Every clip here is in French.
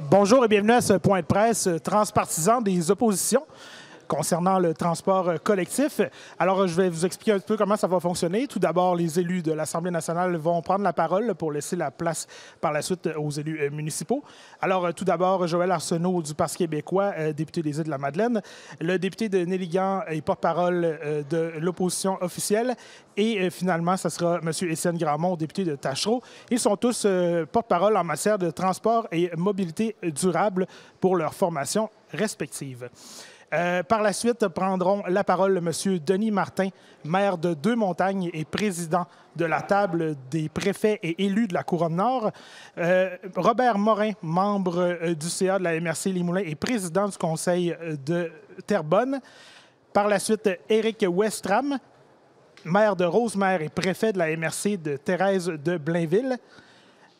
Bonjour et bienvenue à ce point de presse transpartisan des oppositions concernant le transport collectif. Alors, je vais vous expliquer un peu comment ça va fonctionner. Tout d'abord, les élus de l'Assemblée nationale vont prendre la parole pour laisser la place par la suite aux élus municipaux. Alors, tout d'abord, Joël Arsenault du Parti québécois, député des Îles-de-la-Madeleine, le député de Néligan et porte-parole de l'opposition officielle. Et finalement, ce sera M. Étienne Grandmont, député de Tachereau. Ils sont tous porte-parole en matière de transport et mobilité durable pour leur formation respective. Par la suite, prendront la parole M. Denis Martin, maire de Deux-Montagnes et président de la table des préfets et élus de la Couronne-Nord. Robert Morin, membre du CA de la MRC Limoulins et président du conseil de Terrebonne. Par la suite, Éric Westram, maire de Rosemère et préfet de la MRC de Thérèse de Blainville.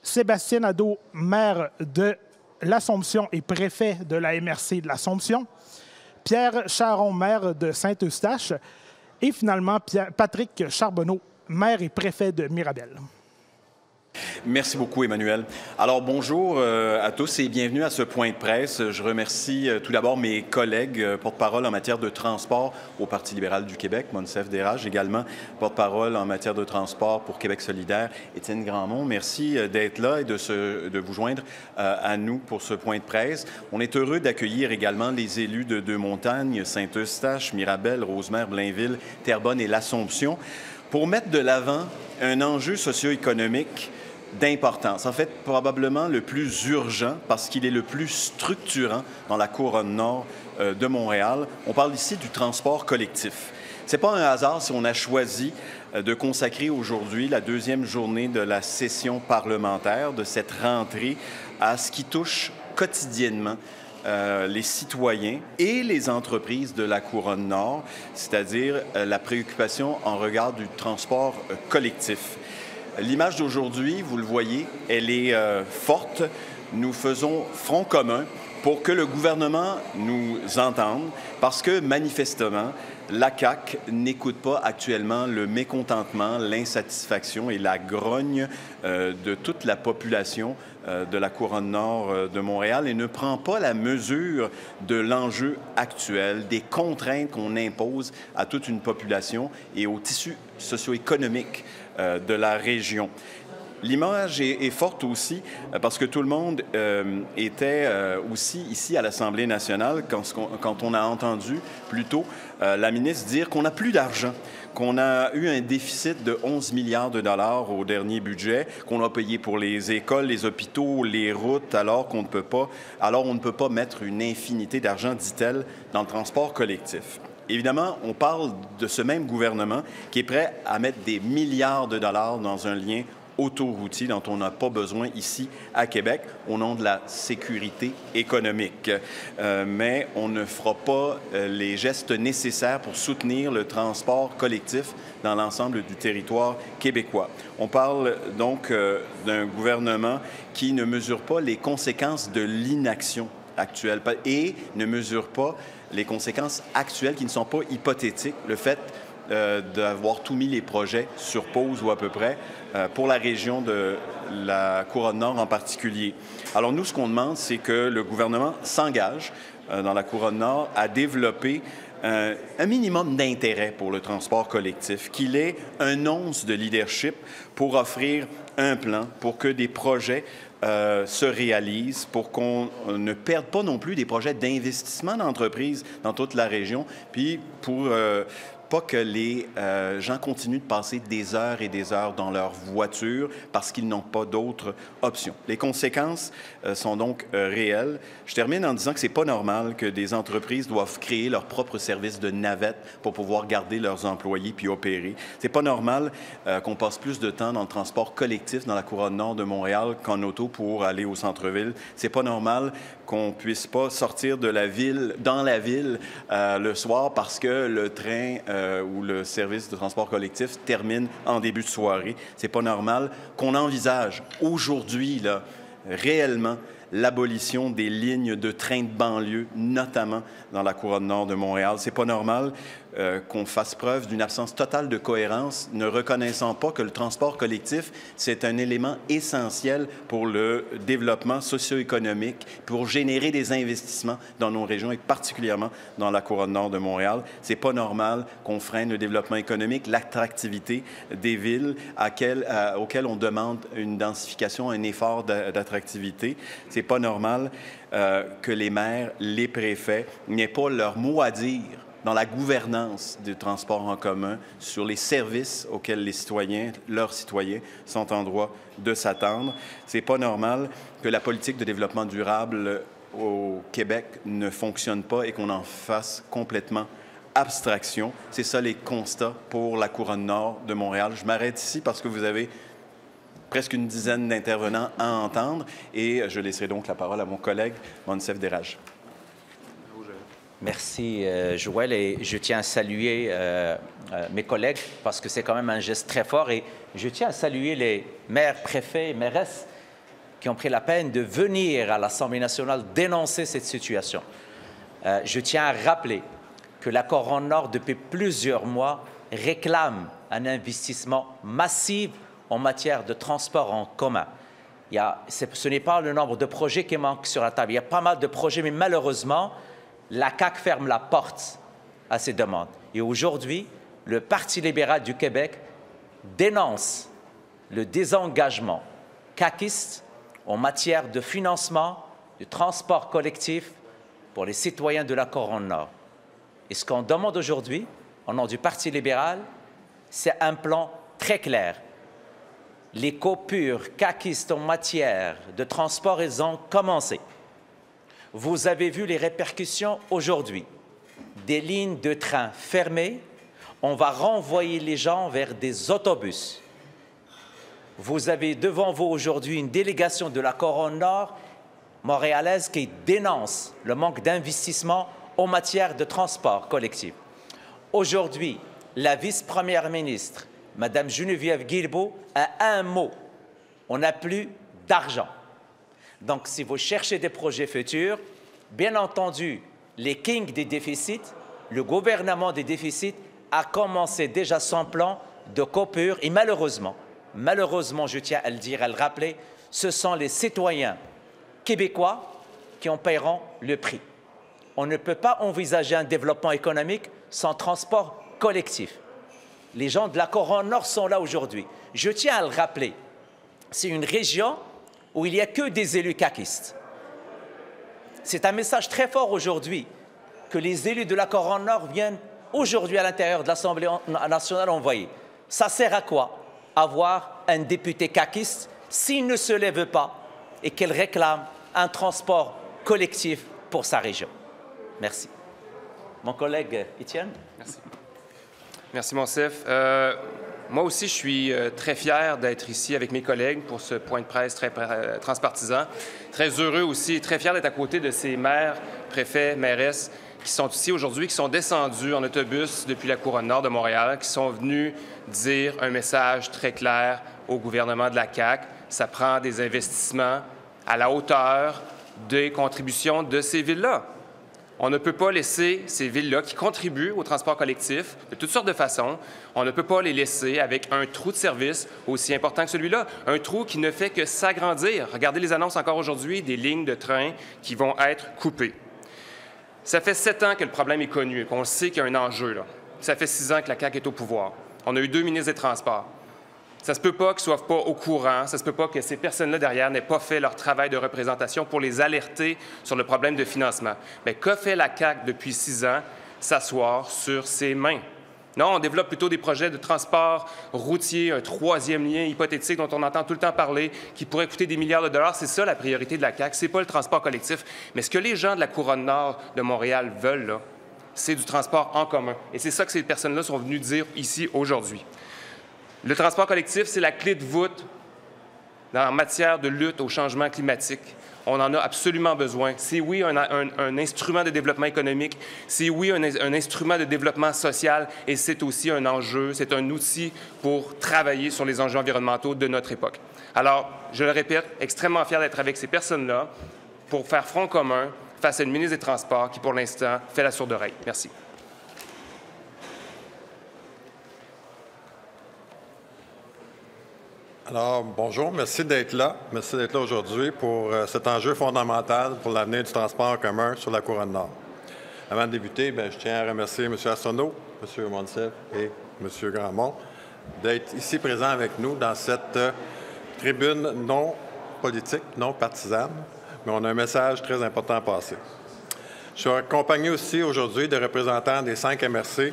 Sébastien Nadeau, maire de l'Assomption et préfet de la MRC de l'Assomption. Pierre Charon, maire de Saint-Eustache. Et finalement, Patrick Charbonneau, maire et préfet de Mirabel. Merci beaucoup, Emmanuel. Alors, bonjour à tous et bienvenue à ce point de presse. Je remercie tout d'abord mes collègues porte-parole en matière de transport au Parti libéral du Québec, Monsef Desrages, également porte-parole en matière de transport pour Québec solidaire, Étienne Grandmont. Merci d'être là et de vous joindre à nous pour ce point de presse. On est heureux d'accueillir également les élus de Deux-Montagnes, Saint-Eustache, Mirabel, Rosemère, Blainville, Terrebonne et l'Assomption pour mettre de l'avant un enjeu socio-économique d'importance. En fait, probablement le plus urgent parce qu'il est le plus structurant dans la Couronne-Nord de Montréal. On parle ici du transport collectif. Ce n'est pas un hasard si on a choisi de consacrer aujourd'hui la deuxième journée de la session parlementaire, de cette rentrée, à ce qui touche quotidiennement les citoyens et les entreprises de la Couronne-Nord, c'est-à-dire la préoccupation en regard du transport collectif. L'image d'aujourd'hui, vous le voyez, elle est forte. Nous faisons front commun pour que le gouvernement nous entende parce que, manifestement, la CAQ n'écoute pas actuellement le mécontentement, l'insatisfaction et la grogne de toute la population de la Couronne-Nord de Montréal et ne prend pas la mesure de l'enjeu actuel, des contraintes qu'on impose à toute une population et au tissu socio-économique de la région. L'image est forte aussi parce que tout le monde était aussi ici à l'Assemblée nationale quand on a entendu plus tôt la ministre dire qu'on n'a plus d'argent, qu'on a eu un déficit de 11 milliards de dollars au dernier budget, qu'on a payé pour les écoles, les hôpitaux, les routes, alors on ne peut pas mettre une infinité d'argent, dit-elle, dans le transport collectif. Évidemment, on parle de ce même gouvernement qui est prêt à mettre des milliards de dollars dans un lien autoroutier dont on n'a pas besoin ici à Québec au nom de la sécurité économique. Mais on ne fera pas les gestes nécessaires pour soutenir le transport collectif dans l'ensemble du territoire québécois. On parle donc d'un gouvernement qui ne mesure pas les conséquences de l'inaction actuelle et ne mesure pas les conséquences actuelles qui ne sont pas hypothétiques. Le fait d'avoir tout mis les projets sur pause ou à peu près pour la région de la Couronne-Nord en particulier. Alors nous, ce qu'on demande, c'est que le gouvernement s'engage dans la Couronne-Nord à développer un minimum d'intérêt pour le transport collectif, qu'il ait un once de leadership pour offrir un plan, pour que des projets se réalisent, pour qu'on ne perde pas non plus des projets d'investissement d'entreprises dans toute la région, puis pour pas que les gens continuent de passer des heures et des heures dans leur voiture parce qu'ils n'ont pas d'autres options. Les conséquences sont donc réelles. Je termine en disant que c'est pas normal que des entreprises doivent créer leur propre service de navette pour pouvoir garder leurs employés puis opérer. C'est pas normal qu'on passe plus de temps dans le transport collectif dans la Couronne-Nord de Montréal qu'en auto pour aller au centre-ville. C'est pas normal qu'on puisse pas sortir de la ville, dans la ville, le soir parce que le train ou le service de transport collectif termine en début de soirée. C'est pas normal qu'on envisage aujourd'hui, là, réellement, l'abolition des lignes de train de banlieue, notamment dans la Couronne-Nord de Montréal. C'est pas normal qu'on fasse preuve d'une absence totale de cohérence, ne reconnaissant pas que le transport collectif, c'est un élément essentiel pour le développement socio-économique, pour générer des investissements dans nos régions et particulièrement dans la couronne nord de Montréal. C'est pas normal qu'on freine le développement économique, l'attractivité des villes auxquelles on demande une densification, un effort d'attractivité. C'est pas normal que les maires, les préfets n'aient pas leur mot à dire dans la gouvernance du transport en commun, sur les services auxquels les citoyens, leurs citoyens, sont en droit de s'attendre. C'est pas normal que la politique de développement durable au Québec ne fonctionne pas et qu'on en fasse complètement abstraction. C'est ça les constats pour la couronne nord de Montréal. Je m'arrête ici parce que vous avez presque une dizaine d'intervenants à entendre et je laisserai donc la parole à mon collègue Monsef Deraj. Merci, Joël, et je tiens à saluer mes collègues parce que c'est quand même un geste très fort et je tiens à saluer les maires, préfets et mairesses qui ont pris la peine de venir à l'Assemblée nationale dénoncer cette situation. Je tiens à rappeler que la couronne nord, depuis plusieurs mois, réclame un investissement massif en matière de transport en commun. Ce n'est pas le nombre de projets qui manquent sur la table. Il y a pas mal de projets, mais malheureusement, la CAQ ferme la porte à ces demandes. Et aujourd'hui, le Parti libéral du Québec dénonce le désengagement caquiste en matière de financement du transport collectif pour les citoyens de la couronne nord. Et ce qu'on demande aujourd'hui, au nom du Parti libéral, c'est un plan très clair. Les coupures caquistes en matière de transport, elles ont commencé. Vous avez vu les répercussions aujourd'hui. Des lignes de train fermées, on va renvoyer les gens vers des autobus. Vous avez devant vous aujourd'hui une délégation de la couronne nord montréalaise qui dénonce le manque d'investissement en matière de transport collectif. Aujourd'hui, la vice-première ministre, Mme Geneviève Guilbeault, a un mot. On n'a plus d'argent. Donc, si vous cherchez des projets futurs, bien entendu, les kings des déficits, le gouvernement des déficits a commencé déjà son plan de coupure et malheureusement, je tiens à le dire, à le rappeler, ce sont les citoyens québécois qui en paieront le prix. On ne peut pas envisager un développement économique sans transport collectif. Les gens de la couronne nord sont là aujourd'hui. Je tiens à le rappeler, c'est une région où il n'y a que des élus caquistes. C'est un message très fort aujourd'hui que les élus de la couronne nord viennent aujourd'hui à l'intérieur de l'Assemblée nationale envoyer. Ça sert à quoi? Avoir un député caquiste s'il ne se lève pas et qu'il réclame un transport collectif pour sa région. Merci. Mon collègue Étienne. Merci. Merci, Monsef. Moi aussi, je suis très fier d'être ici avec mes collègues pour ce point de presse très transpartisan. Très heureux aussi, très fier d'être à côté de ces maires, préfets, mairesses qui sont ici aujourd'hui, qui sont descendus en autobus depuis la couronne nord de Montréal, qui sont venus dire un message très clair au gouvernement de la CAQ. Ça prend des investissements à la hauteur des contributions de ces villes-là. On ne peut pas laisser ces villes-là qui contribuent au transport collectif de toutes sortes de façons, on ne peut pas les laisser avec un trou de service aussi important que celui-là, un trou qui ne fait que s'agrandir. Regardez les annonces encore aujourd'hui des lignes de train qui vont être coupées. Ça fait 7 ans que le problème est connu et qu'on sait qu'il y a un enjeu, là. Ça fait 6 ans que la CAQ est au pouvoir. On a eu 2 ministres des Transports. Ça ne se peut pas qu'ils ne soient pas au courant, ça ne se peut pas que ces personnes-là derrière n'aient pas fait leur travail de représentation pour les alerter sur le problème de financement. Mais qu'a fait la CAQ depuis 6 ans? S'asseoir sur ses mains. Non, on développe plutôt des projets de transport routier, un 3e lien hypothétique dont on entend tout le temps parler, qui pourrait coûter des milliards de dollars. C'est ça la priorité de la CAQ, c'est pas le transport collectif. Mais ce que les gens de la couronne nord de Montréal veulent, là, c'est du transport en commun. Et c'est ça que ces personnes-là sont venues dire ici aujourd'hui. Le transport collectif, c'est la clé de voûte en matière de lutte au changement climatique. On en a absolument besoin. C'est oui un instrument de développement économique, c'est oui un instrument de développement social et c'est aussi un enjeu, c'est un outil pour travailler sur les enjeux environnementaux de notre époque. Alors, je le répète, extrêmement fier d'être avec ces personnes-là pour faire front commun face à une ministre des Transports qui, pour l'instant, fait la sourde oreille. Merci. Alors, bonjour, merci d'être là. Merci d'être là aujourd'hui pour cet enjeu fondamental pour l'avenir du transport en commun sur la Couronne-Nord. Avant de débuter, je tiens à remercier M. Arsenault, M. Monsef et M. Grandmont d'être ici présents avec nous dans cette tribune non politique, non partisane, mais on a un message très important à passer. Je suis accompagné aussi aujourd'hui de représentants des 5 MRC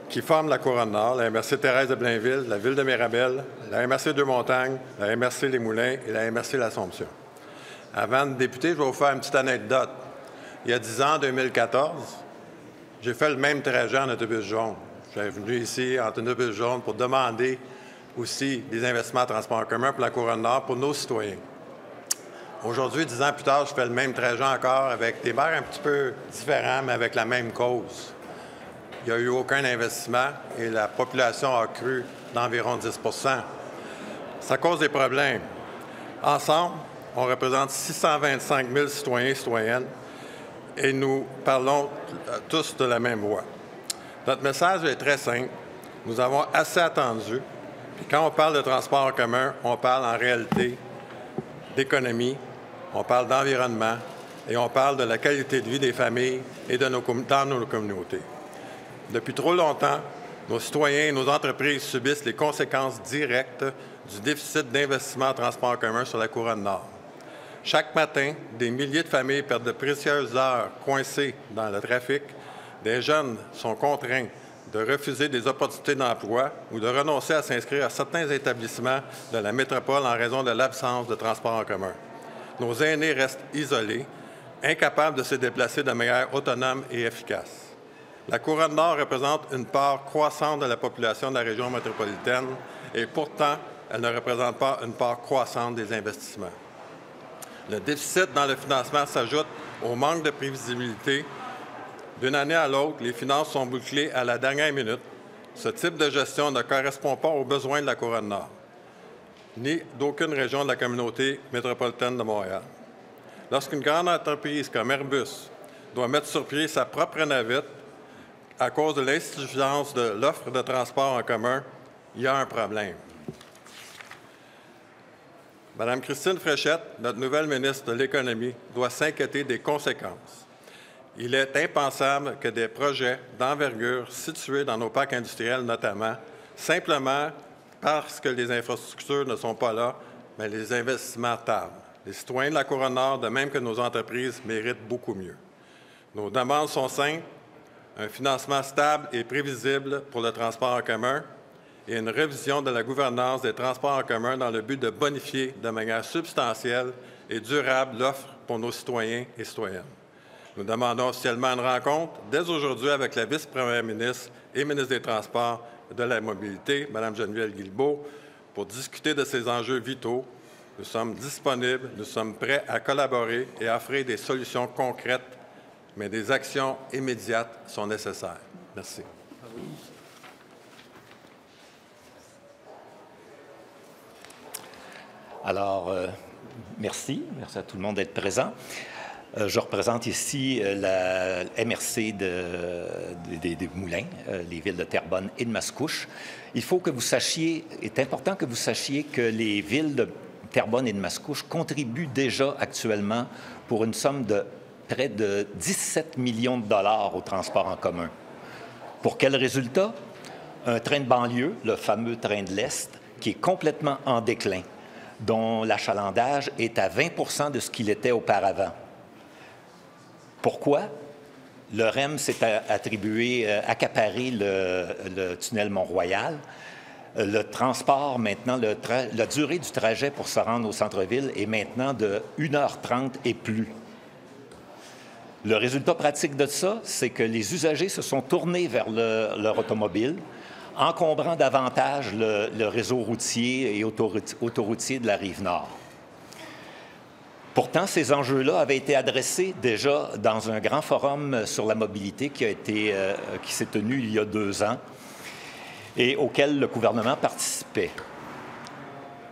qui forment la Couronne-Nord, la MRC Thérèse de Blainville, la Ville de Mirabel, la MRC Deux-Montagnes, la MRC Les Moulins et la MRC L'Assomption. Avant de débuter, je vais vous faire une petite anecdote. Il y a 10 ans, en 2014, j'ai fait le même trajet en autobus jaune. Je suis venu ici en autobus jaune pour demander aussi des investissements en transport en commun pour la Couronne-Nord, pour nos citoyens. Aujourd'hui, 10 ans plus tard, je fais le même trajet encore avec des maires un petit peu différents, mais avec la même cause. Il n'y a eu aucun investissement et la population a cru d'environ 10 Ça cause des problèmes. Ensemble, on représente 625 000 citoyens et citoyennes et nous parlons tous de la même voix. Notre message est très simple. Nous avons assez attendu. Puis quand on parle de transport en commun, on parle en réalité d'économie, on parle d'environnement et on parle de la qualité de vie des familles et dans nos communautés. Depuis trop longtemps, nos citoyens et nos entreprises subissent les conséquences directes du déficit d'investissement en transport en commun sur la Couronne-Nord. Chaque matin, des milliers de familles perdent de précieuses heures coincées dans le trafic. Des jeunes sont contraints de refuser des opportunités d'emploi ou de renoncer à s'inscrire à certains établissements de la métropole en raison de l'absence de transport en commun. Nos aînés restent isolés, incapables de se déplacer de manière autonome et efficace. La Couronne-Nord représente une part croissante de la population de la région métropolitaine et pourtant, elle ne représente pas une part croissante des investissements. Le déficit dans le financement s'ajoute au manque de prévisibilité. D'une année à l'autre, les finances sont bouclées à la dernière minute. Ce type de gestion ne correspond pas aux besoins de la Couronne-Nord, ni d'aucune région de la communauté métropolitaine de Montréal. Lorsqu'une grande entreprise comme Airbus doit mettre sur pied sa propre navette à cause de l'insuffisance de l'offre de transport en commun, il y a un problème. Mme Christine Fréchette, notre nouvelle ministre de l'Économie, doit s'inquiéter des conséquences. Il est impensable que des projets d'envergure situés dans nos parcs industriels notamment, simplement parce que les infrastructures ne sont pas là, mais les investissements tardent. Les citoyens de la Couronne-Nord, de même que nos entreprises, méritent beaucoup mieux. Nos demandes sont simples, un financement stable et prévisible pour le transport en commun et une révision de la gouvernance des transports en commun dans le but de bonifier de manière substantielle et durable l'offre pour nos citoyens et citoyennes. Nous demandons officiellement une rencontre dès aujourd'hui avec la vice-première ministre et ministre des Transports et de la Mobilité, Mme Geneviève Guilbeault, pour discuter de ces enjeux vitaux. Nous sommes disponibles, nous sommes prêts à collaborer et à offrir des solutions concrètes, mais des actions immédiates sont nécessaires. Merci. Alors, merci. Merci à tout le monde d'être présent. Je représente ici la MRC des Moulins, les villes de Terrebonne et de Mascouche. Il faut que vous sachiez, est important que vous sachiez que les villes de Terrebonne et de Mascouche contribuent déjà actuellement pour une somme de près de 17 millions de dollars au transport en commun. Pour quel résultat? Un train de banlieue, le fameux train de l'Est, qui est complètement en déclin, dont l'achalandage est à 20 % de ce qu'il était auparavant. Pourquoi? Le REM s'est accaparé le tunnel Mont-Royal. Le transport, maintenant, la durée du trajet pour se rendre au centre-ville est maintenant de 1h30 et plus. Le résultat pratique de ça, c'est que les usagers se sont tournés vers leur automobile, encombrant davantage le réseau routier et autoroutier de la Rive-Nord. Pourtant, ces enjeux-là avaient été adressés déjà dans un grand forum sur la mobilité qui s'est tenu il y a 2 ans et auquel le gouvernement participait.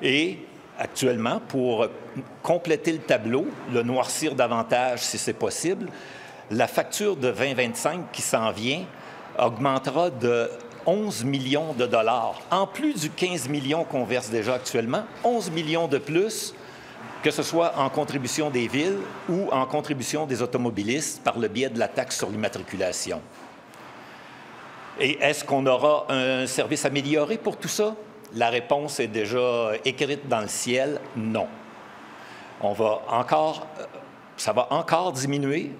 Et actuellement, pour compléter le tableau, le noircir davantage si c'est possible, la facture de 2025 qui s'en vient augmentera de 11 millions de dollars, en plus du 15 millions qu'on verse déjà actuellement, 11 millions de plus, que ce soit en contribution des villes ou en contribution des automobilistes par le biais de la taxe sur l'immatriculation. Et est-ce qu'on aura un service amélioré pour tout ça? La réponse est déjà écrite dans le ciel, non. Ça va encore diminuer.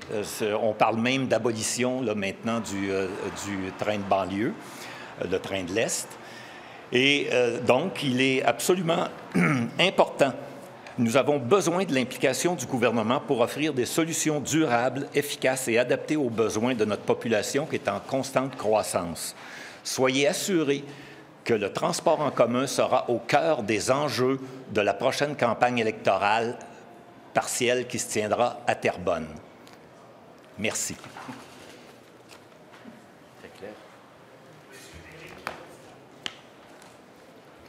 On parle même d'abolition maintenant du train de banlieue, le train de l'Est. Et donc, il est absolument important. Nous avons besoin de l'implication du gouvernement pour offrir des solutions durables, efficaces et adaptées aux besoins de notre population qui est en constante croissance. Soyez assurés que le transport en commun sera au cœur des enjeux de la prochaine campagne électorale partielle qui se tiendra à Terrebonne. Merci.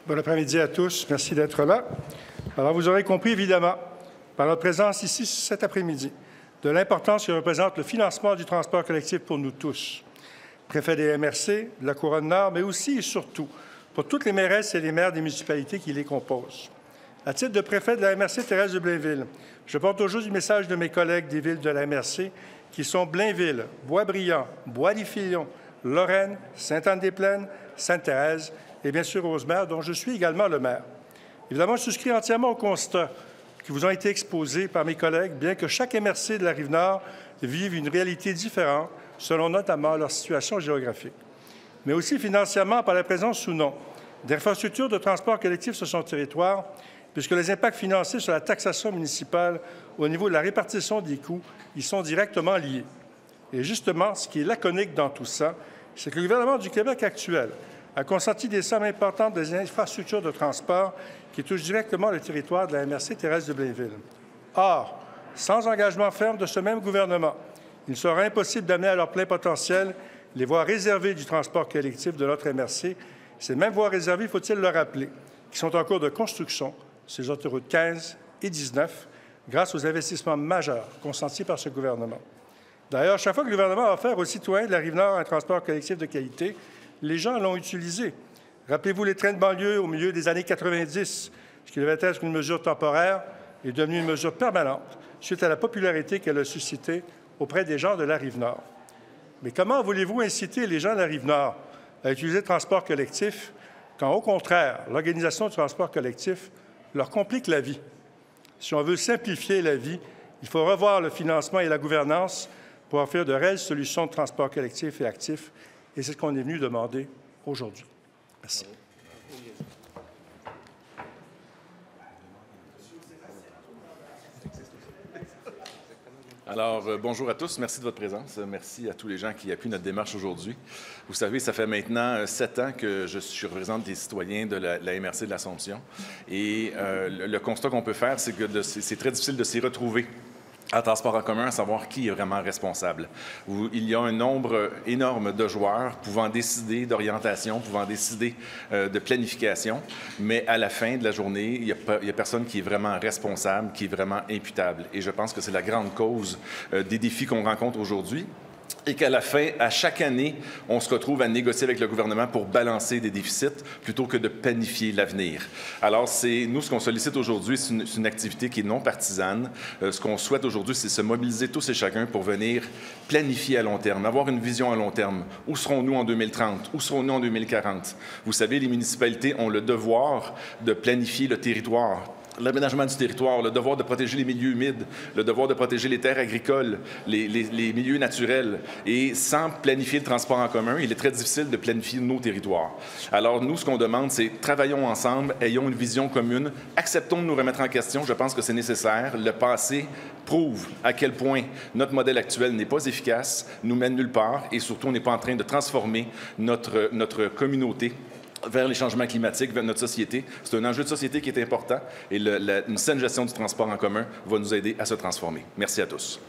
Bon après-midi à tous. Merci d'être là. Alors, vous aurez compris, évidemment, par notre présence ici cet après-midi, de l'importance que représente le financement du transport collectif pour nous tous. Préfet des MRC, de la Couronne-Nord, mais aussi et surtout pour toutes les mairesses et les maires des municipalités qui les composent. À titre de préfet de la MRC Thérèse de Blainville, je porte aujourd'hui le message de mes collègues des villes de la MRC qui sont Blainville, Boisbriand, Bois-des-Filions, Lorraine, Sainte-Anne-des-Plaines, Sainte-Thérèse et bien sûr Rosemère, dont je suis également le maire. Évidemment, je souscris entièrement aux constats qui vous ont été exposés par mes collègues, bien que chaque MRC de la Rive-Nord vive une réalité différente selon notamment leur situation géographique, mais aussi financièrement par la présence ou non d'infrastructures de transport collectif sur son territoire, puisque les impacts financiers sur la taxation municipale au niveau de la répartition des coûts y sont directement liés. Et justement, ce qui est laconique dans tout ça, c'est que le gouvernement du Québec actuel a consenti des sommes importantes des infrastructures de transport qui touchent directement le territoire de la MRC Thérèse de Blainville. Or, sans engagement ferme de ce même gouvernement, il sera impossible d'amener à leur plein potentiel les voies réservées du transport collectif de notre MRC. Ces mêmes voies réservées, faut-il le rappeler, qui sont en cours de construction sur les autoroutes 15 et 19, grâce aux investissements majeurs consentis par ce gouvernement. D'ailleurs, chaque fois que le gouvernement a offert aux citoyens de la Rive-Nord un transport collectif de qualité, les gens l'ont utilisé. Rappelez-vous les trains de banlieue au milieu des années 90. Ce qui devait être une mesure temporaire est devenu une mesure permanente suite à la popularité qu'elle a suscitée auprès des gens de la Rive-Nord. Mais comment voulez-vous inciter les gens de la Rive-Nord à utiliser le transport collectif quand, au contraire, l'organisation du transport collectif leur complique la vie? Si on veut simplifier la vie, il faut revoir le financement et la gouvernance pour offrir de réelles solutions de transport collectif et actif. Et c'est ce qu'on est venu demander aujourd'hui. Merci. Alors, bonjour à tous. Merci de votre présence. Merci à tous les gens qui appuient notre démarche aujourd'hui. Vous savez, ça fait maintenant 7 ans que je représente des citoyens de la MRC de l'Assomption. Et le constat qu'on peut faire, c'est que c'est très difficile de s'y retrouver en transport en commun, à savoir qui est vraiment responsable. Il y a un nombre énorme de joueurs pouvant décider d'orientation, pouvant décider de planification, mais à la fin de la journée, il y a personne qui est vraiment responsable, qui est vraiment imputable. Et je pense que c'est la grande cause des défis qu'on rencontre aujourd'hui. Et qu'à la fin, à chaque année, on se retrouve à négocier avec le gouvernement pour balancer des déficits plutôt que de planifier l'avenir. Alors, nous, ce qu'on sollicite aujourd'hui, c'est une activité qui est non partisane. Ce qu'on souhaite aujourd'hui, c'est se mobiliser tous et chacun pour venir planifier à long terme, avoir une vision à long terme. Où serons-nous en 2030? Où serons-nous en 2040? Vous savez, les municipalités ont le devoir de planifier le territoire. L'aménagement du territoire, le devoir de protéger les milieux humides, le devoir de protéger les terres agricoles, les milieux naturels. Et sans planifier le transport en commun, il est très difficile de planifier nos territoires. Alors, nous, ce qu'on demande, c'est travaillons ensemble, ayons une vision commune, acceptons de nous remettre en question. Je pense que c'est nécessaire. Le passé prouve à quel point notre modèle actuel n'est pas efficace, nous mène nulle part et surtout, on n'est pas en train de transformer notre communauté vers les changements climatiques, vers notre société. C'est un enjeu de société qui est important et une saine gestion du transport en commun va nous aider à se transformer. Merci à tous.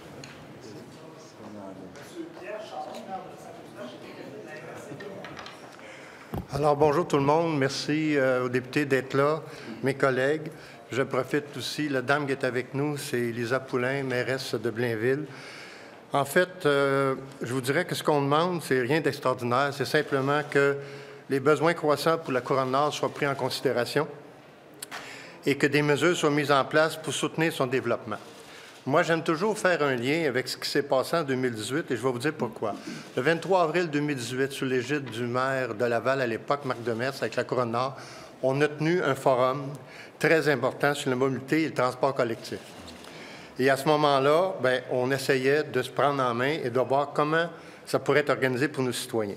Alors, bonjour tout le monde. Merci aux députés d'être là, mes collègues. Je profite aussi, la dame qui est avec nous, c'est Lisa Poulain, mairesse de Blainville. En fait, je vous dirais que ce qu'on demande, c'est rien d'extraordinaire. C'est simplement que les besoins croissants pour la Couronne Nord soient pris en considération et que des mesures soient mises en place pour soutenir son développement. Moi, j'aime toujours faire un lien avec ce qui s'est passé en 2018 et je vais vous dire pourquoi. Le 23 avril 2018, sous l'égide du maire de Laval à l'époque, Marc Demers, avec la Couronne Nord, on a tenu un forum très important sur la mobilité et le transport collectif. Et à ce moment-là, on essayait de se prendre en main et de voir comment ça pourrait être organisé pour nos citoyens.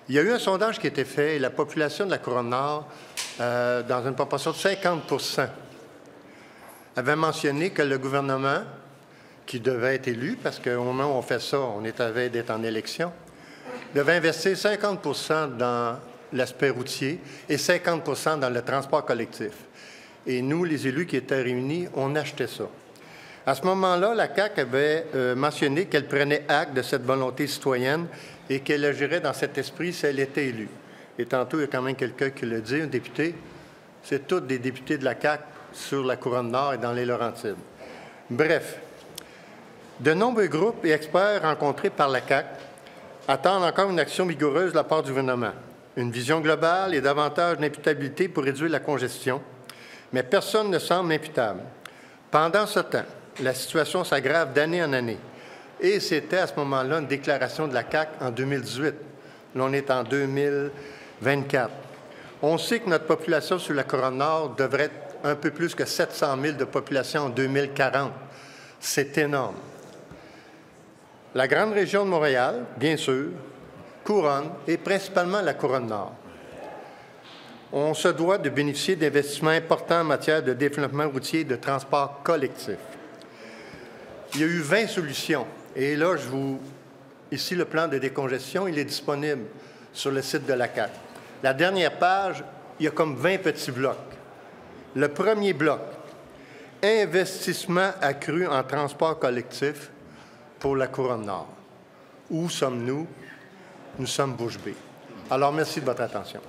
Il y a eu un sondage qui a été fait et la population de la Couronne Nord, dans une proportion de 50 avait mentionné que le gouvernement, qui devait être élu, parce qu'au moment où on fait ça, on est à veille d'être en élection, devait investir 50 dans l'aspect routier et 50 dans le transport collectif. Et nous, les élus qui étaient réunis, on achetait ça. À ce moment-là, la CAQ avait mentionné qu'elle prenait acte de cette volonté citoyenne et qu'elle agirait dans cet esprit si elle était élue. Et tantôt, il y a quand même quelqu'un qui l'a dit, un député, c'est tous des députés de la CAQ sur la Couronne Nord et dans les Laurentides. Bref, de nombreux groupes et experts rencontrés par la CAQ attendent encore une action vigoureuse de la part du gouvernement, une vision globale et davantage d'imputabilité pour réduire la congestion, mais personne ne semble imputable. Pendant ce temps, la situation s'aggrave d'année en année. Et c'était à ce moment-là une déclaration de la CAQ en 2018. Là, on est en 2024. On sait que notre population sur la Couronne Nord devrait être un peu plus que 700 000 de population en 2040. C'est énorme. La grande région de Montréal, bien sûr, Couronne, et principalement la Couronne Nord. On se doit de bénéficier d'investissements importants en matière de développement routier et de transport collectif. Il y a eu 20 solutions. Et là, ici, le plan de décongestion, il est disponible sur le site de la CAQ. La dernière page, il y a comme 20 petits blocs. Le premier bloc, investissement accru en transport collectif pour la Couronne Nord. Où sommes-nous? Nous sommes bouche bée. Alors, merci de votre attention.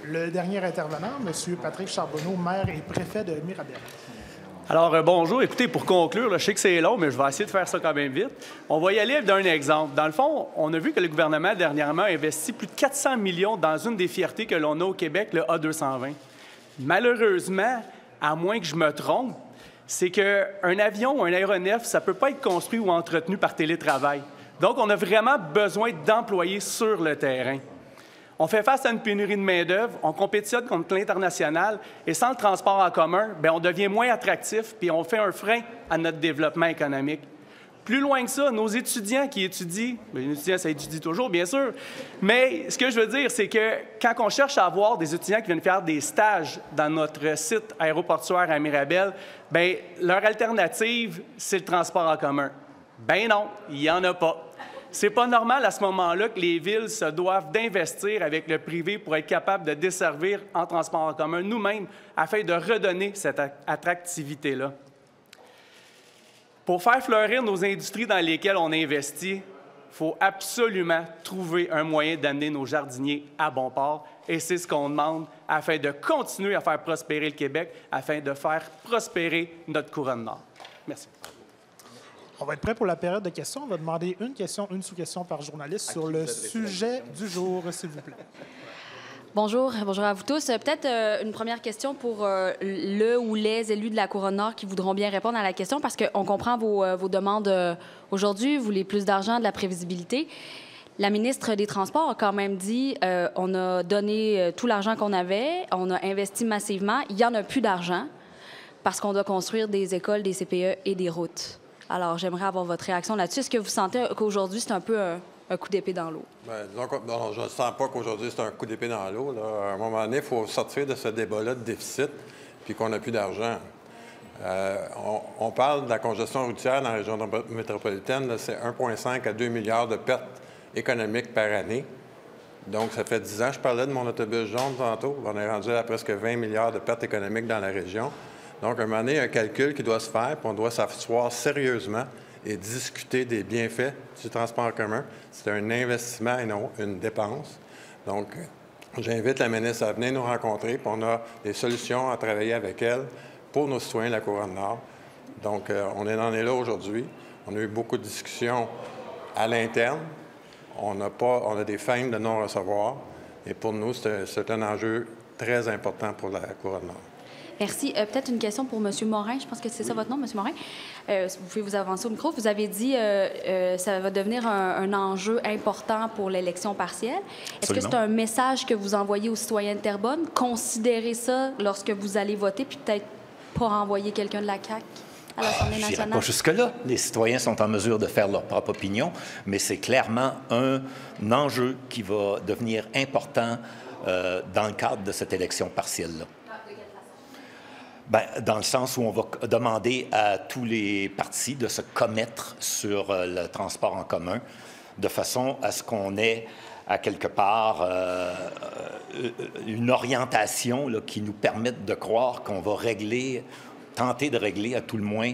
Le dernier intervenant, M. Patrick Charbonneau, maire et préfet de Mirabel. Alors, bonjour. Écoutez, pour conclure, là, je sais que c'est long, mais je vais essayer de faire ça quand même vite. On va y aller d'un exemple. Dans le fond, on a vu que le gouvernement, dernièrement, a investi plus de 400 millions dans une des fiertés que l'on a au Québec, le A220. Malheureusement, à moins que je me trompe, c'est qu'un avion ou un aéronef, ça ne peut pas être construit ou entretenu par télétravail. Donc, on a vraiment besoin d'employés sur le terrain. On fait face à une pénurie de main-d'œuvre, on compétitionne contre l'international et sans le transport en commun, on devient moins attractif puis on fait un frein à notre développement économique. Plus loin que ça, nos étudiants qui étudient, les étudiants, ça étudie toujours, bien sûr, mais ce que je veux dire, c'est que quand on cherche à avoir des étudiants qui viennent faire des stages dans notre site aéroportuaire à Mirabel, leur alternative, c'est le transport en commun. Ben non, il n'y en a pas. C'est pas normal à ce moment-là que les villes se doivent d'investir avec le privé pour être capables de desservir en transport en commun nous-mêmes afin de redonner cette attractivité-là. Pour faire fleurir nos industries dans lesquelles on investit, il faut absolument trouver un moyen d'amener nos jardiniers à bon port. Et c'est ce qu'on demande afin de continuer à faire prospérer le Québec, afin de faire prospérer notre Couronne Nord. Merci. On va être prêt pour la période de questions. On va demander une question, une sous-question par journaliste sur le sujet du jour, s'il vous plaît. Bonjour à vous tous. Peut-être une première question pour le ou les élus de la Couronne Nord qui voudront bien répondre à la question, parce qu'on comprend vos demandes aujourd'hui. Vous voulez plus d'argent, de la prévisibilité. La ministre des Transports a quand même dit on a donné tout l'argent qu'on avait, on a investi massivement, il n'y en a plus d'argent parce qu'on doit construire des écoles, des CPE et des routes. Alors, j'aimerais avoir votre réaction là-dessus. Est-ce que vous sentez qu'aujourd'hui, c'est un peu un coup d'épée dans l'eau? Non, je ne sens pas qu'aujourd'hui, c'est un coup d'épée dans l'eau. À un moment donné, il faut sortir de ce débat-là de déficit puis qu'on n'a plus d'argent. On parle de la congestion routière dans la région métropolitaine. C'est 1,5 à 2 milliards de pertes économiques par année. Donc, ça fait 10 ans. Je parlais de mon autobus jaune tantôt. On est rendu à presque 20 milliards de pertes économiques dans la région. Donc, à un moment donné, il y a un calcul qui doit se faire, puis on doit s'asseoir sérieusement et discuter des bienfaits du transport en commun. C'est un investissement et non une dépense. Donc, j'invite la ministre à venir nous rencontrer, puis on a des solutions à travailler avec elle pour nos citoyens de la Couronne Nord. Donc, on en est là aujourd'hui. On a eu beaucoup de discussions à l'interne. On a des fins de non-recevoir. Et pour nous, c'est un enjeu très important pour la Couronne-Nord. Merci. Peut-être une question pour M. Morin. Je pense que c'est ça votre nom, M. Morin. Vous pouvez vous avancer au micro. Vous avez dit que ça va devenir un enjeu important pour l'élection partielle. Est-ce que c'est un message que vous envoyez aux citoyens de Terrebonne? Considérez ça lorsque vous allez voter, puis peut-être pas renvoyer quelqu'un de la CAQ à l'Assemblée nationale? Je n'irai pas jusque-là. Les citoyens sont en mesure de faire leur propre opinion, mais c'est clairement un enjeu qui va devenir important dans le cadre de cette élection partielle-là. Bien, dans le sens où on va demander à tous les partis de se commettre sur le transport en commun de façon à ce qu'on ait, à quelque part, une orientation là, qui nous permette de croire qu'on va tenter de régler à tout le moins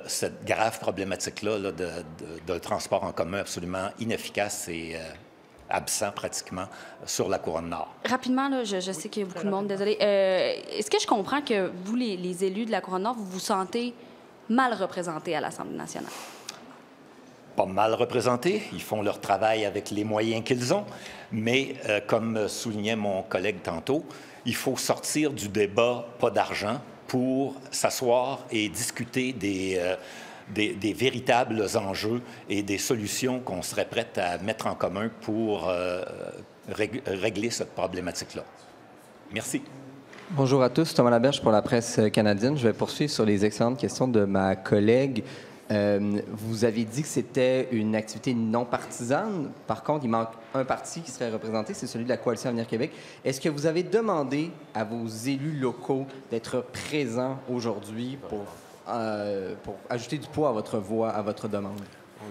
cette grave problématique-là là, de transport en commun absolument inefficace et absent pratiquement sur la Couronne-Nord. Rapidement, là, je sais qu'il y a beaucoup de monde, désolé. Est-ce que je comprends que vous, les élus de la Couronne-Nord, vous vous sentez mal représentés à l'Assemblée nationale? Pas mal représentés. Ils font leur travail avec les moyens qu'ils ont. Mais, comme soulignait mon collègue tantôt, il faut sortir du débat pas d'argent pour s'asseoir et discuter des véritables enjeux et des solutions qu'on serait prête à mettre en commun pour régler cette problématique-là. Merci. Bonjour à tous. Thomas Laberge pour la presse canadienne. Je vais poursuivre sur les excellentes questions de ma collègue. Vous avez dit que c'était une activité non partisane. Par contre, il manque un parti qui serait représenté, c'est celui de la Coalition Avenir Québec. Est-ce que vous avez demandé à vos élus locaux d'être présents aujourd'hui pour ajouter du poids à votre voix, à votre demande?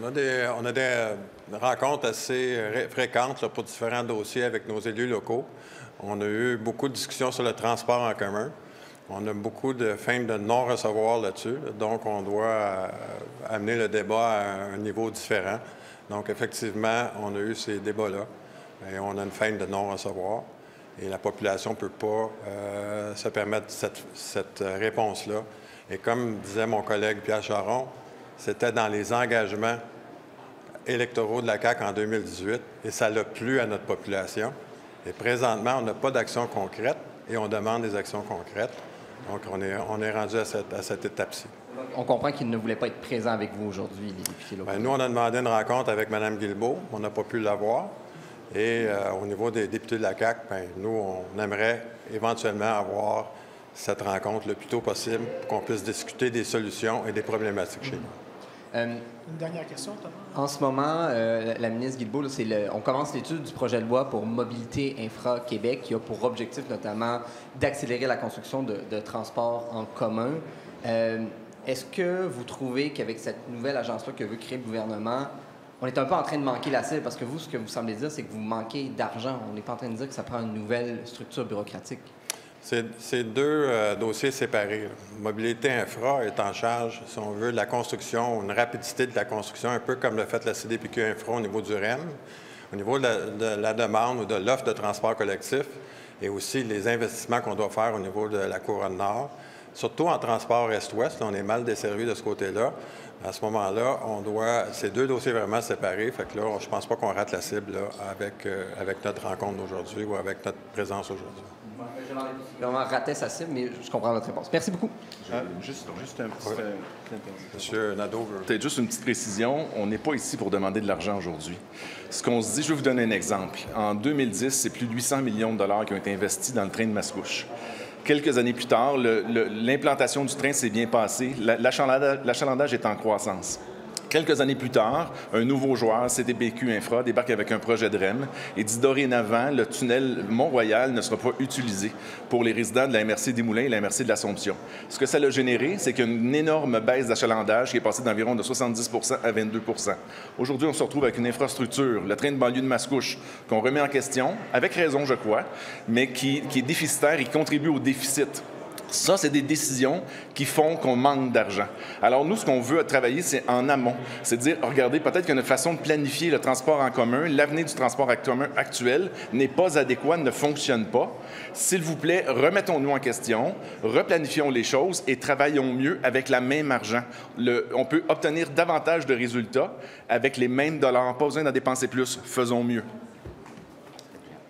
On a des rencontres assez fréquentes là, pour différents dossiers avec nos élus locaux. On a eu beaucoup de discussions sur le transport en commun. On a beaucoup de fins de non-recevoir là-dessus. Donc, on doit amener le débat à un niveau différent. Donc, effectivement, on a eu ces débats-là. Et on a une fin de non-recevoir. Et la population ne peut pas se permettre cette réponse-là. Et comme disait mon collègue Pierre Charon, c'était dans les engagements électoraux de la CAQ en 2018 et ça l'a plu à notre population. Et présentement, on n'a pas d'action concrète et on demande des actions concrètes. Donc, on est rendu à cette étape-ci. On comprend qu'ils ne voulaient pas être présents avec vous aujourd'hui, les députés locaux. Bien, nous, on a demandé une rencontre avec Mme Guilbeault. On n'a pas pu l'avoir. Et au niveau des députés de la CAQ, bien, nous, on aimerait éventuellement avoir cette rencontre le plus tôt possible pour qu'on puisse discuter des solutions et des problématiques chez nous. Une dernière question, Thomas. En ce moment, la ministre Guilbeault, on commence l'étude du projet de loi pour Mobilité Infra Québec qui a pour objectif notamment d'accélérer la construction de transports en commun. Est-ce que vous trouvez qu'avec cette nouvelle agence-là que veut créer le gouvernement, on est un peu en train de manquer la cible? Parce que vous, ce que vous semblez dire, c'est que vous manquez d'argent. On n'est pas en train de dire que ça prend une nouvelle structure bureaucratique. C'est deux dossiers séparés. Mobilité Infra est en charge, si on veut, de la construction, une rapidité de la construction, un peu comme l'a fait la CDPQ Infra au niveau du REM, au niveau de la demande ou de l'offre de transport collectif, et aussi les investissements qu'on doit faire au niveau de la Couronne-Nord. Surtout en transport Est-Ouest, on est mal desservi de ce côté-là. À ce moment-là, c'est deux dossiers vraiment séparés. Fait que là, je ne pense pas qu'on rate la cible là, avec notre rencontre d'aujourd'hui ou avec notre présence aujourd'hui. Je vraiment raté sa cible, mais je comprends votre réponse. Merci beaucoup. Juste un petit... Monsieur Nadeau veut... Peut-être juste une petite précision. On n'est pas ici pour demander de l'argent aujourd'hui. Ce qu'on se dit, je vais vous donner un exemple. En 2010, c'est plus de 800 millions de dollars qui ont été investis dans le train de Mascouche. Quelques années plus tard, l'implantation du train s'est bien passée. L'achalandage est en croissance. Quelques années plus tard, un nouveau joueur, CDPQ Infra, débarque avec un projet de REM et dit dorénavant, le tunnel Mont-Royal ne sera pas utilisé pour les résidents de la MRC des Moulins et la MRC de l'Assomption. Ce que ça a généré, c'est qu'il y a une énorme baisse d'achalandage qui est passée d'environ de 70 à 22 % Aujourd'hui, on se retrouve avec une infrastructure, le train de banlieue de Mascouche, qu'on remet en question, avec raison, je crois, mais qui est déficitaire et qui contribue au déficit Ça, c'est des décisions qui font qu'on manque d'argent. Alors, nous, ce qu'on veut travailler, c'est en amont. C'est de dire, regardez, peut-être qu'il y a une façon de planifier le transport en commun. L'avenir du transport en commun actuel n'est pas adéquat, ne fonctionne pas. S'il vous plaît, remettons-nous en question, replanifions les choses et travaillons mieux avec la même argent. On peut obtenir davantage de résultats avec les mêmes dollars. Pas besoin d'en dépenser plus. Faisons mieux.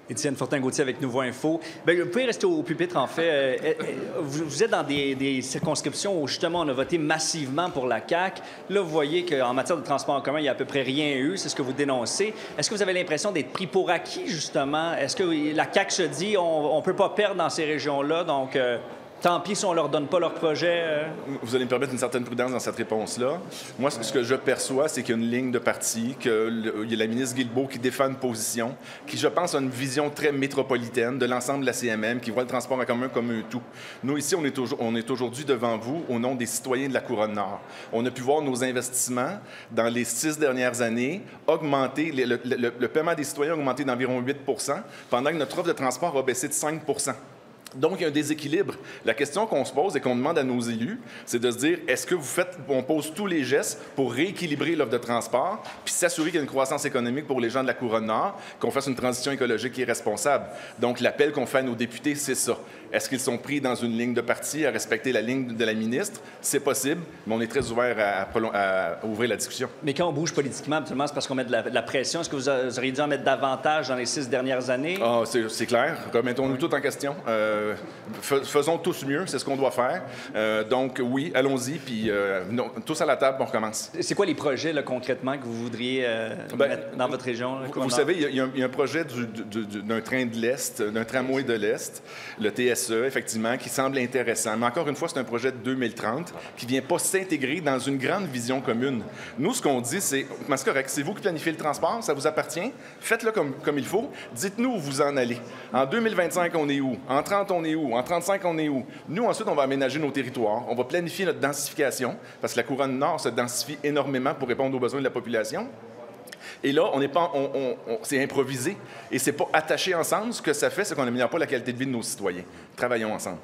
Étienne Fortin-Gauthier avec Nouveau Info. Bien, vous pouvez rester au pupitre, en fait. Vous êtes dans des circonscriptions où, justement, on a voté massivement pour la CAQ. Là, vous voyez qu'en matière de transport en commun, il n'y a à peu près rien eu. C'est ce que vous dénoncez. Est-ce que vous avez l'impression d'être pris pour acquis, justement? Est-ce que la CAQ se dit on ne peut pas perdre dans ces régions-là, donc tant pis si on ne leur donne pas leur projet? Vous allez me permettre une certaine prudence dans cette réponse-là. Moi, ce que je perçois, c'est qu'il y a une ligne de parti, qu'il y a la ministre Guilbeault qui défend une position, qui, je pense, a une vision très métropolitaine de l'ensemble de la CMM, qui voit le transport en commun comme un tout. Nous, ici, on est aujourd'hui devant vous au nom des citoyens de la Couronne-Nord. On a pu voir nos investissements dans les 6 dernières années augmenter, le paiement des citoyens a augmenté d'environ 8 % pendant que notre offre de transport a baissé de 5 %. Donc, il y a un déséquilibre. La question qu'on se pose et qu'on demande à nos élus, c'est de se dire, est-ce que on pose tous les gestes pour rééquilibrer l'offre de transport, puis s'assurer qu'il y a une croissance économique pour les gens de la Couronne-Nord, qu'on fasse une transition écologique qui est responsable. Donc, l'appel qu'on fait à nos députés, c'est ça. Est-ce qu'ils sont pris dans une ligne de parti à respecter la ligne de la ministre? C'est possible, mais on est très ouvert à ouvrir la discussion. Mais quand on bouge politiquement, absolument, c'est parce qu'on met de la pression. Est-ce que vous auriez dû en mettre davantage dans les 6 dernières années? Ah, c'est clair. Remettons-nous tout en question. Faisons tous mieux, c'est ce qu'on doit faire. Donc, oui, allons-y, puis tous à la table, on recommence. C'est quoi les projets, là, concrètement, que vous voudriez mettre dans votre région? Vous savez, il y a un projet d'un train de l'Est, d'un tramway de l'Est, le TSE, effectivement, qui semble intéressant. Mais encore une fois, c'est un projet de 2030 qui ne vient pas s'intégrer dans une grande vision commune. Nous, ce qu'on dit, c'est correct, c'est vous qui planifiez le transport, ça vous appartient, faites-le comme il faut, dites-nous où vous en allez. En 2025, on est où? En 30, on est où? En 35, on est où? Nous, ensuite, on va aménager nos territoires, on va planifier notre densification, parce que la Couronne-Nord se densifie énormément pour répondre aux besoins de la population. Et là, c'est improvisé et c'est pas attaché ensemble. Ce que ça fait, c'est qu'on n'améliore pas la qualité de vie de nos citoyens. Travaillons ensemble.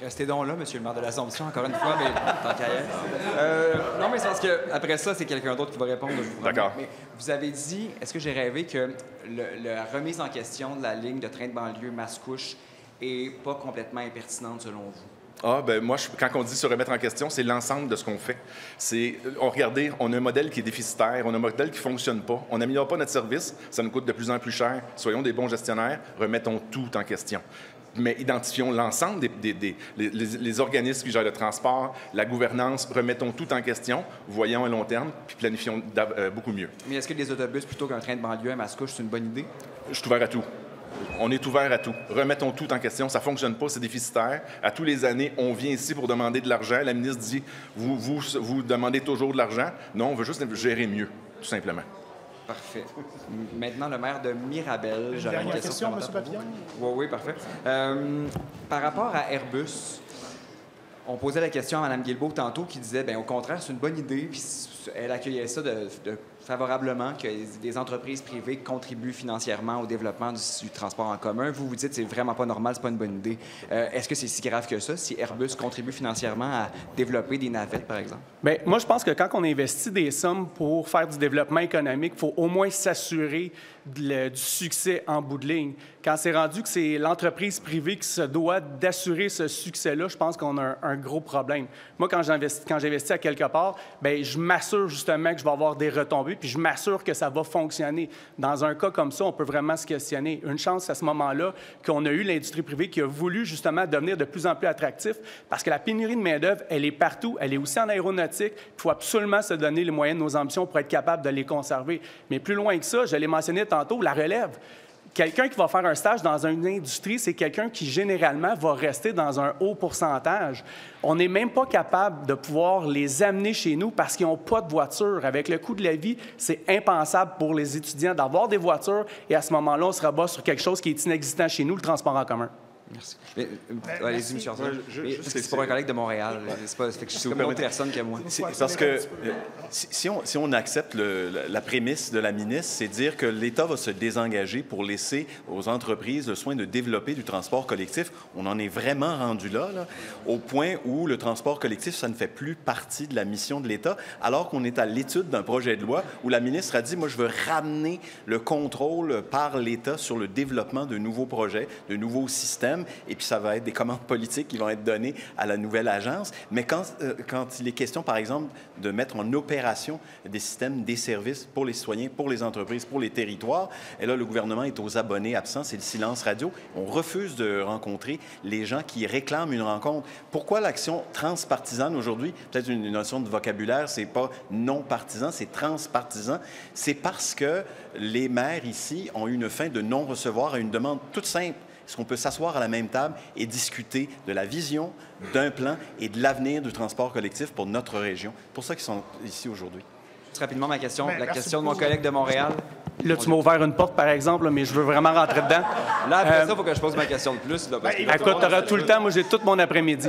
Restez donc là, monsieur le maire de l'Assomption, encore une fois, mais tant qu'à y être. Non, mais c'est parce qu'après ça, c'est quelqu'un d'autre qui va répondre. D'accord. Mais vous avez dit, est-ce que j'ai rêvé que la remise en question de la ligne de train de banlieue Mascouche est pas complètement impertinente selon vous? Ah, ben moi, quand on dit se remettre en question, c'est l'ensemble de ce qu'on fait. Regardez, on a un modèle qui est déficitaire, on a un modèle qui ne fonctionne pas, on n'améliore pas notre service, ça nous coûte de plus en plus cher. Soyons des bons gestionnaires, remettons tout en question. Mais identifions l'ensemble des organismes qui gèrent le transport, la gouvernance, remettons tout en question, voyons à long terme, puis planifions beaucoup mieux. Mais est-ce que les autobus plutôt qu'un train de banlieue à Mascouche, c'est une bonne idée? Je suis ouvert à tout. On est ouvert à tout. Remettons tout en question. Ça ne fonctionne pas, c'est déficitaire. À tous les années, on vient ici pour demander de l'argent. La ministre dit, vous demandez toujours de l'argent. Non, on veut juste gérer mieux, tout simplement. Parfait. Maintenant, le maire de Mirabel. J'aurais une question, M. Papillon. Oui, parfait. Par rapport à Airbus, on posait la question à Mme Guilbeault tantôt qui disait, bien, au contraire, c'est une bonne idée, puis elle accueillait ça favorablement, que des entreprises privées contribuent financièrement au développement du transport en commun. Vous dites c'est vraiment pas normal, c'est pas une bonne idée. Est-ce que c'est si grave que ça, si Airbus contribue financièrement à développer des navettes, par exemple? Bien, moi, je pense que quand on investit des sommes pour faire du développement économique, il faut au moins s'assurer du succès en bout de ligne. Quand c'est rendu que c'est l'entreprise privée qui se doit d'assurer ce succès-là, je pense qu'on a un gros problème. Moi, quand j'investis à quelque part, bien, je m'assure justement que je vais avoir des retombées, puis je m'assure que ça va fonctionner. Dans un cas comme ça, on peut vraiment se questionner. Une chance à ce moment-là qu'on a eu l'industrie privée qui a voulu justement devenir de plus en plus attractif, parce que la pénurie de main-d'œuvre, elle est partout, elle est aussi en aéronautique. Il faut absolument se donner les moyens de nos ambitions pour être capable de les conserver. Mais plus loin que ça, je l'ai mentionné tantôt, la relève. Quelqu'un qui va faire un stage dans une industrie, c'est quelqu'un qui, généralement, va rester dans un haut pourcentage. On n'est même pas capable de pouvoir les amener chez nous parce qu'ils n'ont pas de voiture. Avec le coût de la vie, c'est impensable pour les étudiants d'avoir des voitures et à ce moment-là, on se rabat sur quelque chose qui est inexistant chez nous, le transport en commun. Merci. Allez-y, M. Arsenault. C'est pour un collègue de Montréal. C'est comme une autre personne que moi. C'est parce que si on accepte la prémisse de la ministre, c'est dire que l'État va se désengager pour laisser aux entreprises le soin de développer du transport collectif. On en est vraiment rendu là, au point où le transport collectif, ça ne fait plus partie de la mission de l'État, alors qu'on est à l'étude d'un projet de loi où la ministre a dit, moi, je veux ramener le contrôle par l'État sur le développement de nouveaux projets, de nouveaux systèmes, et puis ça va être des commandes politiques qui vont être données à la nouvelle agence. Mais quand il est question, par exemple, de mettre en opération des systèmes, des services pour les citoyens, pour les entreprises, pour les territoires, et là, le gouvernement est aux abonnés absents, c'est le silence radio. On refuse de rencontrer les gens qui réclament une rencontre. Pourquoi l'action transpartisane aujourd'hui? Peut-être une notion de vocabulaire, c'est pas non partisan, c'est transpartisan. C'est parce que les maires ici ont une fin de non-recevoir à une demande toute simple. Est-ce qu'on peut s'asseoir à la même table et discuter de la vision, d'un plan et de l'avenir du transport collectif pour notre région? C'est pour ça qu'ils sont ici aujourd'hui. Très rapidement, ma question. La question de mon collègue de Montréal. Là, tu m'as ouvert une porte, par exemple, mais je veux vraiment rentrer dedans. Là, après ça, il faut que je pose ma question de plus. Là, écoute, tu auras tout le temps. Moi, j'ai tout mon après-midi.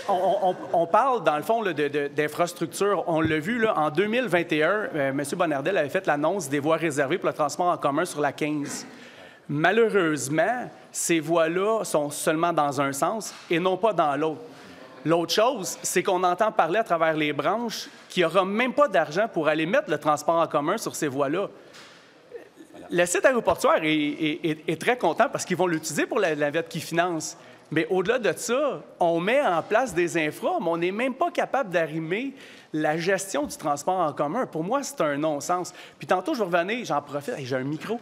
On parle, dans le fond, d'infrastructure. On l'a vu, là, en 2021, M. Bonnardel avait fait l'annonce des voies réservées pour le transport en commun sur la 15. Malheureusement, ces voies-là sont seulement dans un sens et non pas dans l'autre. L'autre chose, c'est qu'on entend parler à travers les branches qu'il n'y aura même pas d'argent pour aller mettre le transport en commun sur ces voies-là. Le site aéroportuaire est très content parce qu'ils vont l'utiliser pour la navette qu'ils financent. Mais au-delà de ça, on met en place des infras, mais on n'est même pas capable d'arrimer la gestion du transport en commun. Pour moi, c'est un non-sens. Puis tantôt, je vais revenir, j'en profite, j'ai un micro.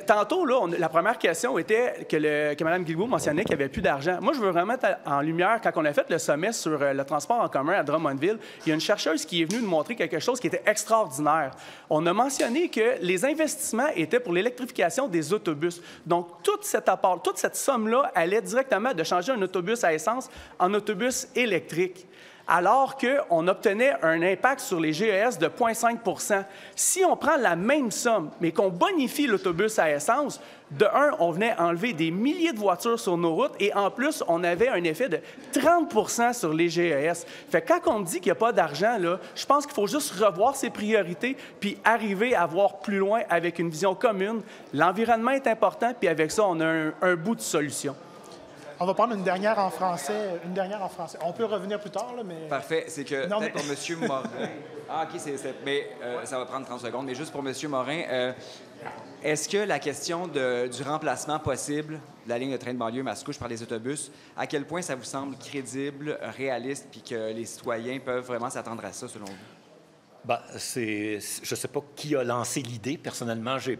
Tantôt, là, la première question était que Mme Guilbeault mentionnait qu'il n'y avait plus d'argent. Moi, je veux vraiment mettre en lumière, quand on a fait le sommet sur le transport en commun à Drummondville, il y a une chercheuse qui est venue nous montrer quelque chose qui était extraordinaire. On a mentionné que les investissements étaient pour l'électrification des autobus. Donc, toute cette somme-là allait directement de changer un autobus à essence en autobus électrique, alors qu'on obtenait un impact sur les GES de 0,5 %. Si on prend la même somme, mais qu'on bonifie l'autobus à essence, de un, on venait enlever des milliers de voitures sur nos routes et en plus, on avait un effet de 30 % sur les GES. Fait que quand on dit qu'il n'y a pas d'argent, là, je pense qu'il faut juste revoir ses priorités puis arriver à voir plus loin avec une vision commune. L'environnement est important, puis avec ça, on a un bout de solution. On va prendre une dernière en français. On peut revenir plus tard, là, mais... Parfait. C'est que peut-être pour M. Morin... Ah, OK, mais ça va prendre 30 secondes. Mais juste pour M. Morin, est-ce que la question du remplacement possible de la ligne de train de banlieue Mascouche par les autobus, à quel point ça vous semble crédible, réaliste, puis que les citoyens peuvent vraiment s'attendre à ça, selon vous? Bien, je ne sais pas qui a lancé l'idée. Personnellement, je ne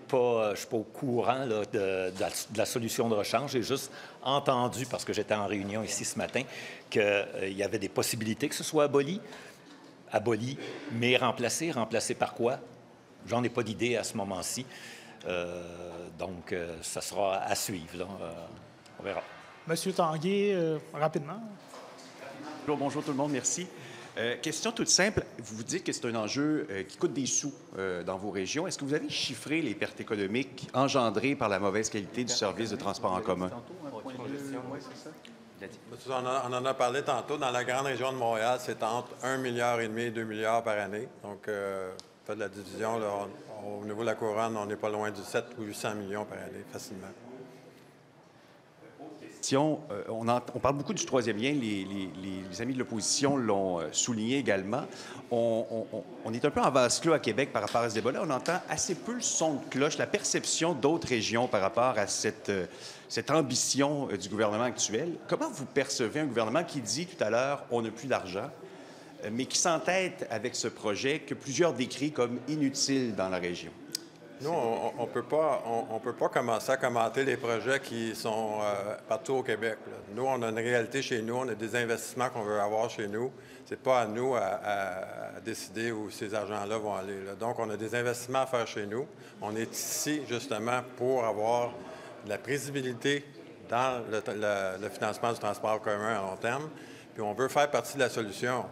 suis pas au courant là, de la solution de rechange. J'ai juste entendu, parce que j'étais en réunion ici ce matin, qu'il y avait des possibilités que ce soit aboli, mais remplacé par quoi? J'en ai pas d'idée à ce moment-ci. Donc, ça sera à suivre. Là. On verra. Monsieur Tanguay, rapidement. Bonjour tout le monde, merci. Question toute simple. Vous dites que c'est un enjeu qui coûte des sous dans vos régions. Est-ce que vous avez chiffré les pertes économiques engendrées par la mauvaise qualité du service de transport en commun? On en a parlé tantôt. Dans la grande région de Montréal, c'est entre 1,5 milliard et 2 milliards par année. Donc, faites la division. Là, au niveau de la couronne, on n'est pas loin du 7 ou 800 millions par année, facilement. On parle beaucoup du troisième lien. Les amis de l'opposition l'ont souligné également. On est un peu en vase clos à Québec par rapport à ce débat-là. On entend assez peu le son de cloche, la perception d'autres régions par rapport à cette ambition du gouvernement actuel. Comment vous percevez un gouvernement qui dit tout à l'heure « on n'a plus d'argent », mais qui s'entête avec ce projet que plusieurs décrivent comme inutile dans la région? Nous, on peut pas commencer à commenter les projets qui sont partout au Québec. Là. Nous, on a une réalité chez nous, on a des investissements qu'on veut avoir chez nous. C'est pas à nous à décider où ces argents-là vont aller. Là. Donc, on a des investissements à faire chez nous. On est ici, justement, pour avoir de la prévisibilité dans le financement du transport commun à long terme. Puis, on veut faire partie de la solution.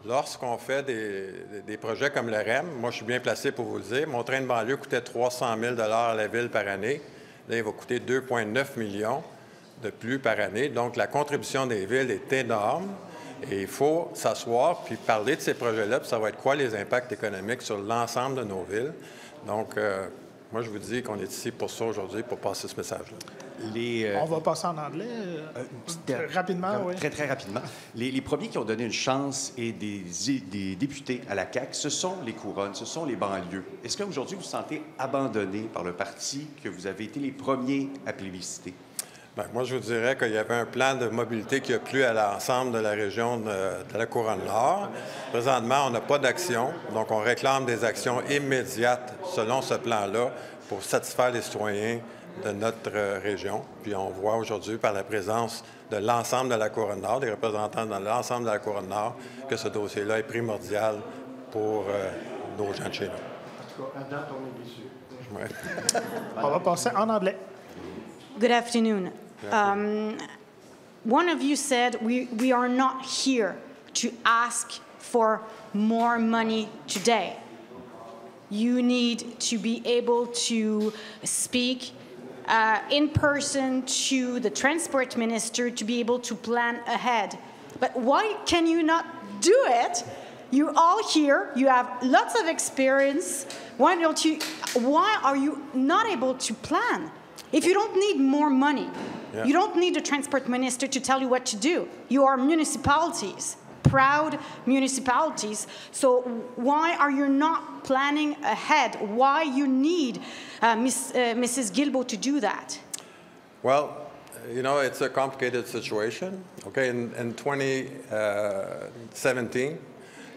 Lorsqu'on fait des projets comme le REM, moi, je suis bien placé pour vous le dire, mon train de banlieue coûtait 300 000 à la ville par année. Là, il va coûter 2,9 millions. de plus par année. Donc, la contribution des villes est énorme et il faut s'asseoir puis parler de ces projets-là, puis ça va être quoi les impacts économiques sur l'ensemble de nos villes. Donc, moi, je vous dis qu'on est ici pour ça aujourd'hui, pour passer ce message-là. On va passer en anglais rapidement. Oui. Très, très rapidement. Les premiers qui ont donné une chance et des députés à la CAQ, ce sont les couronnes, ce sont les banlieues. Est-ce qu'aujourd'hui, vous vous sentez abandonné par le parti que vous avez été les premiers à plébisciter? Bien, moi, je vous dirais qu'il y avait un plan de mobilité qui a plu à l'ensemble de la région de la Couronne-Nord. Présentement, on n'a pas d'action, donc on réclame des actions immédiates selon ce plan-là pour satisfaire les citoyens de notre région. Puis on voit aujourd'hui, par la présence de l'ensemble de la Couronne-Nord, des représentants dans l'ensemble de la Couronne-Nord, que ce dossier-là est primordial pour nos gens de chez nous. En tout cas, à date, on est déçus. Ouais. On va passer en anglais. Good afternoon. One of you said we are not here to ask for more money today. You need to be able to speak in person to the transport minister to be able to plan ahead. But why can you not do it? You're all here. You have lots of experience. Why are you not able to plan? If you don't need more money, you don't need a transport minister to tell you what to do. You are municipalities, proud municipalities. So why are you not planning ahead? Why you need Mrs. Guilbeault to do that? Well, you know, it's a complicated situation. Okay, in 2017,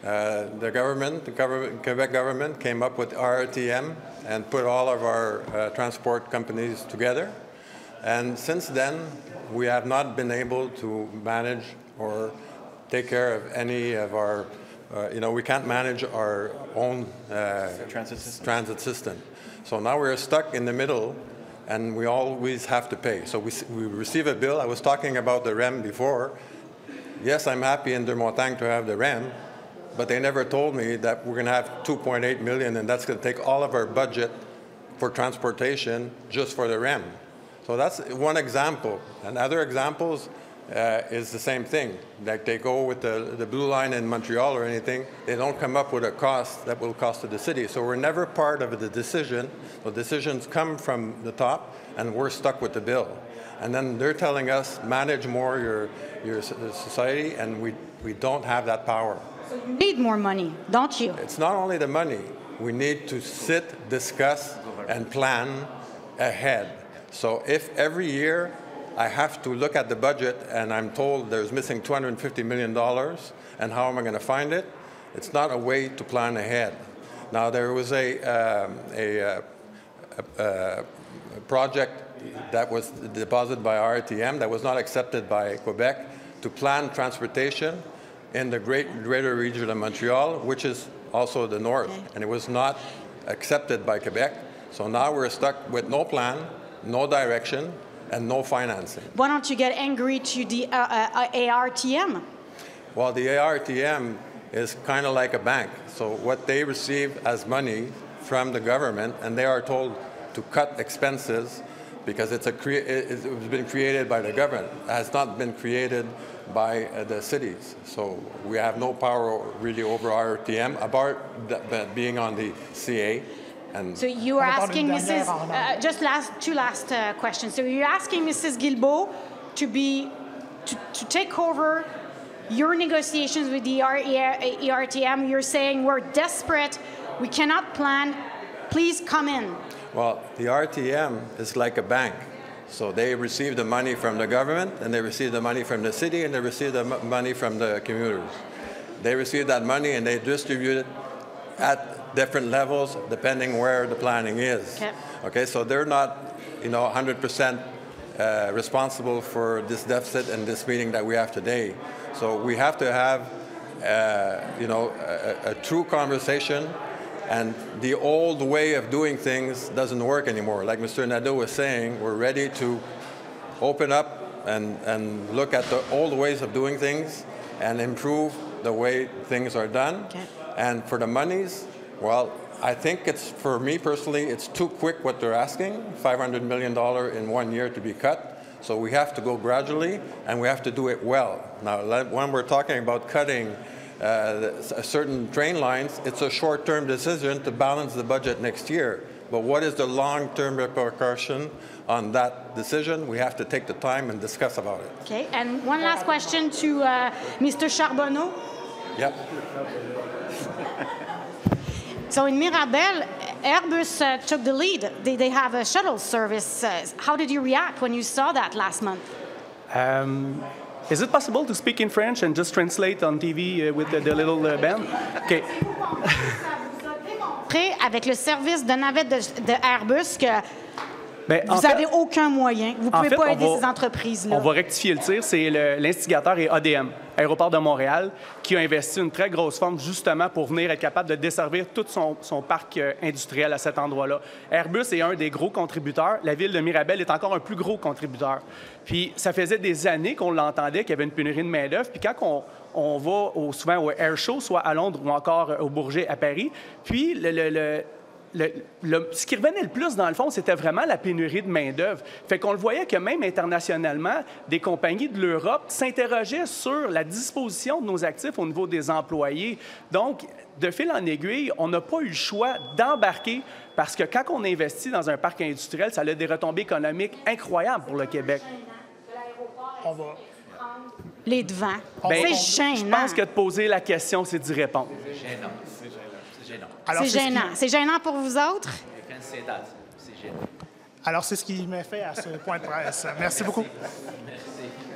the Quebec government came up with RRTM and put all of our transport companies together. And since then, we have not been able to manage or take care of any of our, we can't manage our own transit system. So now we're stuck in the middle, and we always have to pay. So we receive a bill. I was talking about the REM before. Yes, I'm happy in Deux-Montagnes to have the REM, but they never told me that we're going to have $2.8 million, and that's going to take all of our budget for transportation just for the REM. So that's one example. And other examples is the same thing. Like they go with the Blue Line in Montreal or anything, they don't come up with a cost that will cost to the city. So we're never part of the decision. The decisions come from the top, and we're stuck with the bill. And then they're telling us, manage more your society, and we don't have that power. So you need more money, don't you? It's not only the money. We need to sit, discuss, and plan ahead. So if every year I have to look at the budget and I'm told there's missing $250 million, and how am I going to find it? It's not a way to plan ahead. Now, there was a project that was deposited by RTM that was not accepted by Quebec to plan transportation in the greater region of Montreal, which is also the north, and it was not accepted by Quebec. So now we're stuck with no plan, no direction, and no financing. Why don't you get angry to the ARTM? Well, the ARTM is kind of like a bank. So what they receive as money from the government, and they are told to cut expenses because it's been created by the government. It has not been created by the cities. So we have no power really over RTM, about being on the CA. And so you are asking Mrs. Two last questions. So you're asking Mrs. Guilbeault to take over your negotiations with the ERTM. You're saying we're desperate, we cannot plan. Please come in. Well, the RTM is like a bank. So they receive the money from the government, and they receive the money from the city, and they receive the money from the commuters. They receive that money, and they distribute it at different levels depending where the planning is. Okay, so they're not, 100% responsible for this deficit and this meeting that we have today. So we have to have, a true conversation. And the old way of doing things doesn't work anymore. Like Mr. Nadeau was saying, we're ready to open up and look at the old ways of doing things and improve the way things are done. And for the monies, well, I think for me personally, it's too quick what they're asking, $500 million in 1 year to be cut. So we have to go gradually, and we have to do it well. Now, when we're talking about cutting certain train lines, it's a short-term decision to balance the budget next year. But what is the long-term repercussion on that decision? We have to take the time and discuss about it. Okay, and one last question to Mr. Charbonneau. Yep. So in Mirabel, Airbus took the lead. They have a shuttle service. How did you react when you saw that last month? Is it possible to speak in French and just translate on TV with the little band? Okay. Avec le service de navette de Airbus que vous n'avez aucun moyen. Vous ne pouvez pas aider ces entreprises-là. On va rectifier le tir. C'est l'instigateur est ADM, Aéroport de Montréal, qui a investi une très grosse forme justement pour venir être capable de desservir tout son parc industriel à cet endroit-là. Airbus est un des gros contributeurs. La ville de Mirabel est encore un plus gros contributeur. Puis ça faisait des années qu'on l'entendait qu'il y avait une pénurie de main-d'œuvre. Puis quand on va souvent au Air Show, soit à Londres ou encore au Bourget à Paris, puis ce qui revenait le plus, dans le fond, c'était vraiment la pénurie de main-d'œuvre. Fait qu'on le voyait que même internationalement, des compagnies de l'Europe s'interrogeaient sur la disposition de nos actifs au niveau des employés. Donc, de fil en aiguille, on n'a pas eu le choix d'embarquer parce que quand on investit dans un parc industriel, ça a des retombées économiques incroyables pour le Québec. On va... Les devants. C'est gênant. Je pense que de poser la question, c'est d'y répondre. C'est gênant. C'est gênant. Alors, c'est gênant. C'est gênant pour vous autres? C'est gênant. Alors, c'est ce qui m'a fait à ce point de presse. Merci beaucoup. Merci.